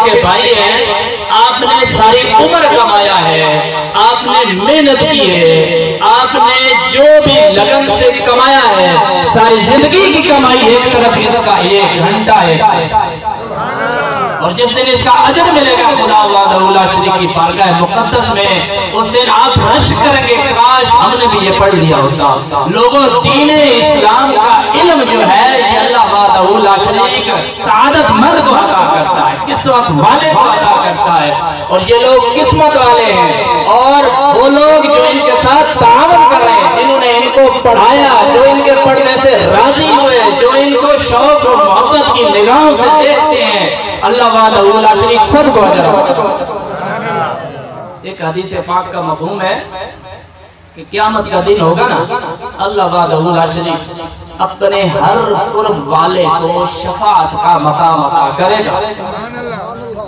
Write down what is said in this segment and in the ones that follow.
کے بھائی ہیں، آپ نے ساری عمر کمایا ہے، آپ نے محنت کی ہے، آپ نے جو بھی لگن سے کمایا ہے، ساری زندگی کی کمائی ایک طرف، اس کا 1 گھنٹہ ہے، اور جس دن اس کا اجر ملے گا خدا وحدہ لا شریک کی بارگاہ مقدس میں، اس دن آپ رش کریں گے کاش ہم نے بھی یہ پڑھ لیا ہوتا۔ لوگوں، دین اسلام کا علم جو ہے یہ اللہ وحدہ لا شریک سعادت مند کو عطا کرتا ہے، قسمت والے کو عطا کرتا ہے، اور یہ لوگ قسمت والے ہیں۔ اور وہ لوگ جو ان کے ساتھ تعاون کر رہے ہیں، جنہوں نے ان کو پڑھایا، جو ان کے پڑھنے سے راضی ہوئے، جو ان کو شوق اور محبت کی نگاہوں سے دیکھتے ہیں، اللہ وحدہ لا شریک سب کو اجر عطا۔ ایک حدیث پاک کا مفہوم ہے کہ قیامت کا دن ہوگا نا، اللہ وحدہ لا شریک اپنے ہر قرب والے کو شفاعت کا مقام عطا کرے گا۔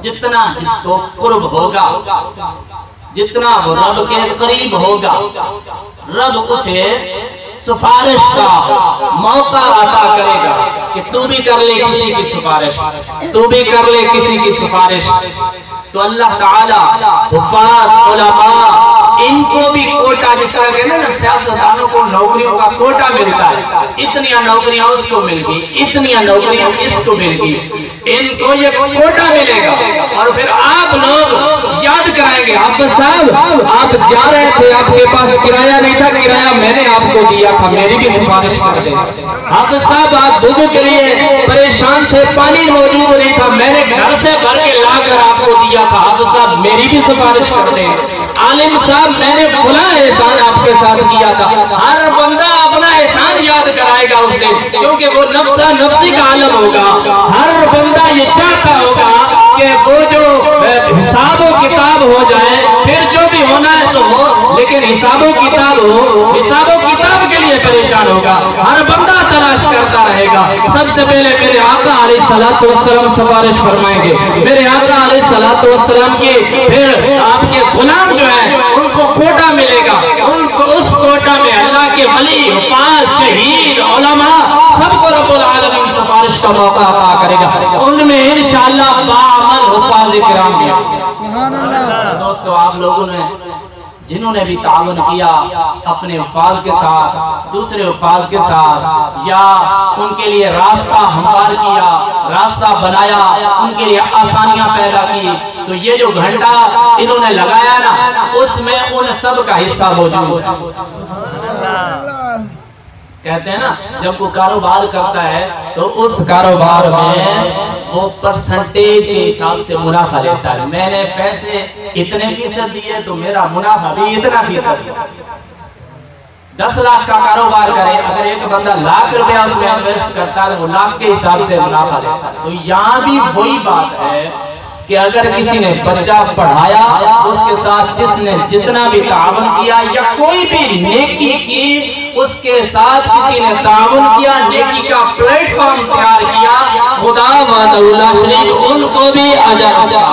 جتنا جس کو قرب ہوگا، جتنا وہ رب کے قریب ہوگا، رب اسے سفارش کا موقع عطا کرے گا کہ تو بھی کر لے کسی کی سفارش، تو بھی کر لے کسی کی سفارش۔ تو اللہ تعالیٰ حفاظ علماء ان کو بھی کوٹا، جس طرح کہتے ہیں نا سیاستدانوں کو نوکریوں کا کوٹا ملتا ہے، اتنیاں نوکریاں اس کو مل گئی، اتنیاں نوکریاں اس کو مل گئی، ان کو یہ کوٹا ملے گا۔ اور پھر آپ لوگ یاد کرائیں گے، حافظ صاحب آپ جا رہے تھے، آپ کے پاس کرایہ نہیں تھا، کرایہ میں نے آپ کو دیا تھا، میری بھی سفارش کر دیں۔ حافظ صاحب آپ وضو کے لیے پریشان سے پانی موجود نہیں تھا، میں نے گھر سے بھر کے لا کر آپ کو دیا تھا، حافظ صاحب میری بھی سفارش کر دیں۔ عالم صاحب میں نے بھلا احسان آپ کے ساتھ کیا تھا۔ ہر بندہ اپنا احسان یاد کرائے گا اس دن، کیونکہ وہ نفسہ نفسی کا عالم ہوگا۔ ہر بندہ یہ چاہتا ہوگا کہ وہ جو حساب و کتاب ہو جائے، پھر جو بھی ہونا ہے تو ہو، لیکن حساب و کتاب ہو، حساب و کتاب کے لیے پریشان ہوگا، ہر بندہ تلاش کرتا رہے گا۔ سب سے پہلے میرے آقا علیہ الصلوۃ والسلام سفارش فرمائیں گے، میرے آقا علیہ الصلوۃ والسلام کی، پھر آپ کے غلام جو ہیں ان کو کوٹا ملے گا، ان کو اس کوٹا میں اللہ کے ولی، حفاظ، شہید، علماء سب کو رب العالمین سفارش کا موقع عطا کرے گا، ان میں انشاءاللہ باعمل حفاظ کرام بھی۔ دوستو، آپ لوگوں نے جنہوں نے بھی تعاون کیا اپنے حفاظ کے ساتھ، دوسرے حفاظ کے ساتھ، یا ان کے لیے راستہ ہموار کیا، راستہ بنایا، ان کے لیے آسانیاں پیدا کی، تو یہ جو گھنٹہ انہوں نے لگایا نا، اس میں ان سب کا حصہ موجود ہے۔ کہتے ہیں نا جب کوئی کاروبار کرتا ہے تو اس کاروبار میں وہ پرسنٹیج کے حساب سے منافع لیتا ہے، میں نے پیسے اتنے فیصد دیے تو میرا منافع بھی اتنا فیصد ہے۔ 10 لاکھ کا کاروبار کرے، اگر ایک بندہ لاکھ روپیہ اس میں انویسٹ کرتا ہے وہ لاکھ کے حساب سے منافع لیتا ہے۔ تو یہاں بھی وہی بات ہے کہ اگر کسی نے بچہ پڑھایا، اس کے ساتھ جس نے جتنا بھی تعاون کیا یا کوئی بھی نیکی کی، اس کے ساتھ کسی نے تعاون کیا، نیکی کا پلیٹ فارم تیار کیا، خدا وحدہ لا شریک ان کو بھی اجر عطا۔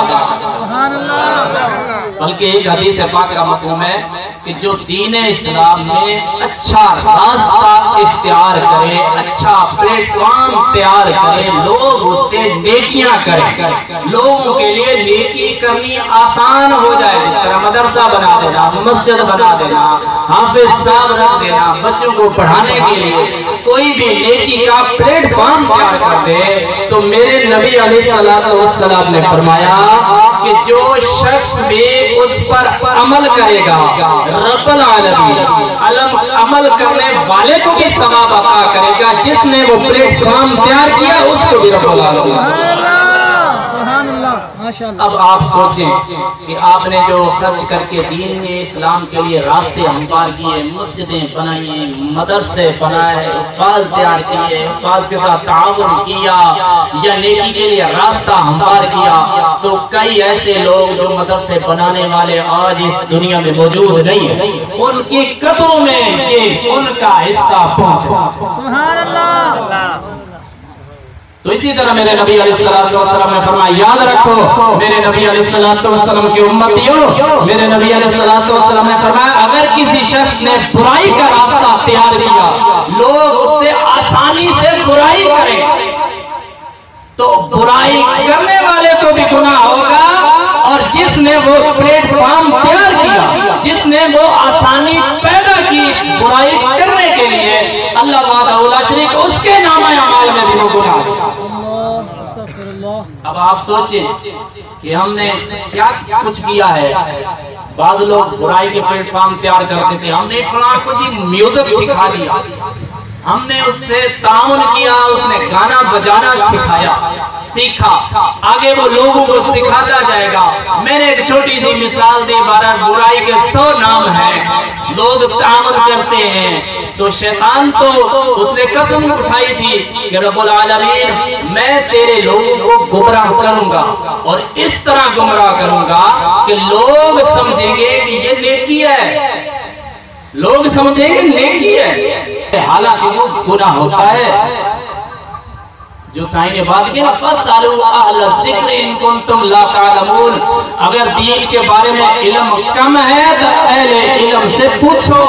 بلکہ ایک حدیث پاک کا مفہوم ہے کہ جو دین اسلام میں اچھا راستہ اختیار کرے، اچھا پلیٹ فارم تیار کرے، لوگ اس سے نیکیاں کریں، لوگوں کے لیے نیکی کرنی آسان ہو جائے، جس طرح مدرسہ بنا دینا، مسجد بنا دینا، حافظ صاحب رکھ دینا، بچوں کو پڑھانے کے لیے کوئی بھی نیکی کا پلیٹ فارم تیار کر دے، تو میرے نبی علیہ السلام نے فرمایا کہ جو شخص بھی اس پر عمل کرے گا، رب العالمین عمل کرنے والے کو بھی ثواب عطا کرے گا، جس نے وہ پلیٹ فارم تیار کیا اس کو بھی رب العالمین۔ اب آپ سوچیں کہ آپ نے جو خرچ کر کے دین اسلام کے لیے راستے ہموار کیے، مسجدیں بنائیں، مدرسے بنائے، حفاظ تیار کیے، حفاظ کے ساتھ تعاون کیا یا نیکی کے لیے راستہ ہموار کیا، تو کئی ایسے لوگ جو مدرسے بنانے والے آج اس دنیا میں موجود نہیں ہیں، ان کی قبروں میں یہ ان کا حصہ پہنچا۔ سبحان اللہ۔ تو اسی طرح میرے نبی علیہ السلام نے فرمایا، یاد رکھو میرے نبی علیہ السلام کی امتیوں، میرے نبی علیہ السلام نے فرمایا اگر کسی شخص نے برائی کا راستہ تیار کیا، لوگ اس سے آسانی سے برائی کریں، تو برائی کرنے والے کو بھی گناہ ہوگا نے وہ پلیٹ فارم تیار کیا، جس نے وہ آسانی پیدا کی برائی کرنے کے لیے، اللہ وحدہ لا شریک اس کے نامہ اعمال میں بھی وہ گناہ۔ اب آپ سوچیں کہ ہم نے کیا کچھ کیا ہے۔ بعض لوگ برائی کے پلیٹ فارم تیار کرتے تھے، ہم نے فلاں کو جی میوزک سکھا دیا، ہم نے اس سے تعاون کیا، اس نے گانا بجانا سیکھا، آگے وہ لوگوں کو سکھاتا جائے گا۔ میں نے ایک چھوٹی سی مثال دی، برائی کے 100 نام ہیں، لوگ تعاون کرتے ہیں، تو شیطان تو اس نے قسم اٹھائی تھی کہ رب العالمین میں تیرے لوگوں کو گمراہ کروں گا، اور اس طرح گمراہ کروں گا کہ لوگ سمجھیں گے کہ یہ نیکی ہے، لوگ سمجھیں گے نیکی ہے، حالانکہ وہ گناہ ہوتا ہے۔ جو سائن نے بات کی نا فَاسْأَلُوا أَهْلَ الذِّكْرِ إِن كُنتُمْ لَا تَعْلَمُونَ، اگر دین کے بارے میں علم کم ہے تو اہل علم سے پوچھو۔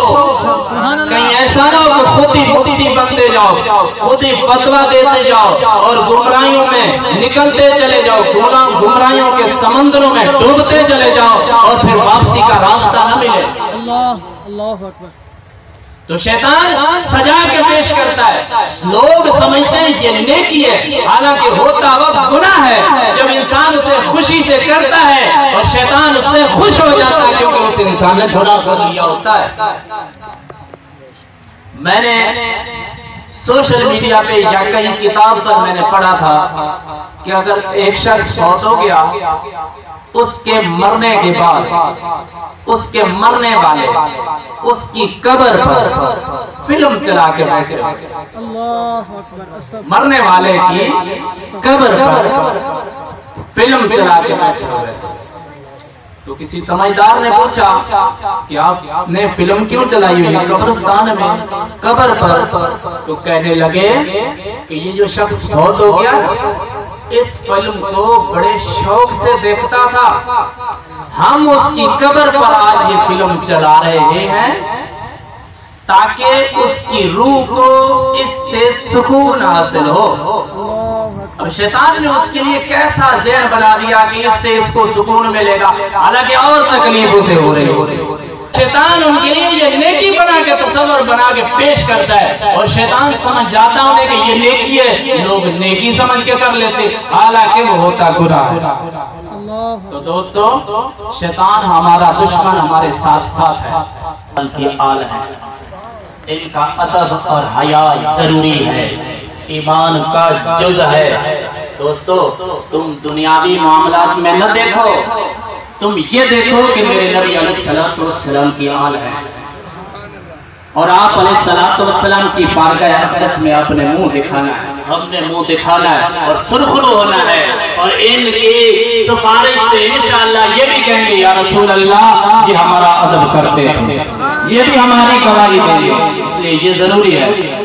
کہیں ایسا نہ ہو کہ خود ہی مفتی بنتے جاؤ، خود ہی فتویٰ دیتے جاؤ اور گمراہیوں میں نکلتے چلے جاؤ، گمراہیوں کے سمندروں میں ڈوبتے چلے جاؤ اور پھر واپسی کا راستہ نہ ملے۔ اللہ اکبر۔ تو شیطان سجا کے پیش کرتا ہے، لوگ سمجھتے ہیں یہ نیکی ہے، حالانکہ ہوتا وقت گناہ ہے۔ جب انسان اسے خوشی سے کرتا ہے اور شیطان اس سے خوش ہو جاتا ہے کیونکہ اس انسان نے گناہ کر لیا ہوتا ہے۔ میں نے سوشل میڈیا پہ یا کہیں کتاب پر میں نے پڑھا تھا کہ اگر ایک شخص فوت ہو گیا، اس کے مرنے کے بعد اس کے مرنے والے اس کی قبر پر فلم چلا کے بیٹھے، مرنے والے کی قبر پر فلم چلا کے بیٹھے ہوئے۔ تو کسی سمجھدار نے پوچھا کہ آپ نے فلم کیوں چلائی ہوئی قبرستان میں قبر پر؟ تو کہنے لگے کہ یہ جو شخص فوت ہو گیا اس فلم کو بڑے شوق سے دیکھتا تھا، ہم اس کی قبر پر آج یہ فلم چلا رہے ہیں تاکہ اس کی روح کو اس سے سکون حاصل ہو۔ اب شیطان نے اس کے لیے کیسا ذہن بنا دیا کہ اس سے اس کو سکون ملے گا، حالانکہ اور تکلیف اسے ہو رہی۔ شیطان ان کے لیے یہ نیکی بنا کے تصور بنا کے پیش کرتا ہے، اور شیطان سمجھ جاتا انہیں کہ یہ نیکی ہے، لوگ نیکی سمجھ کے کر لیتے حالانکہ وہ ہوتا گناہ ہے۔ تو دوستو، شیطان ہمارا دشمن ہمارے ساتھ ساتھ ہے، ان کی آل ہے، ان کا ادب اور حیا ضروری ہے، ایمان کا جز ہے۔ دوستو، تم دنیاوی معاملات میں نہ دیکھو، تم یہ دیکھو کہ میرے نبی علیہ السلام کی آل ہے، اور آپ علیہ السلام کی بارگاہ اقدس میں اپنے منہ دکھانا ہے، ہم نے منہ دکھانا ہے اور سرخرو ہونا ہے، اور ان کی سفارش سے انشاءاللہ یہ بھی کہیں گے یا رسول اللہ یہ ہمارا ادب کرتے ہیں، یہ بھی ہماری گواہی دیں گے۔ اس لیے یہ ضروری ہے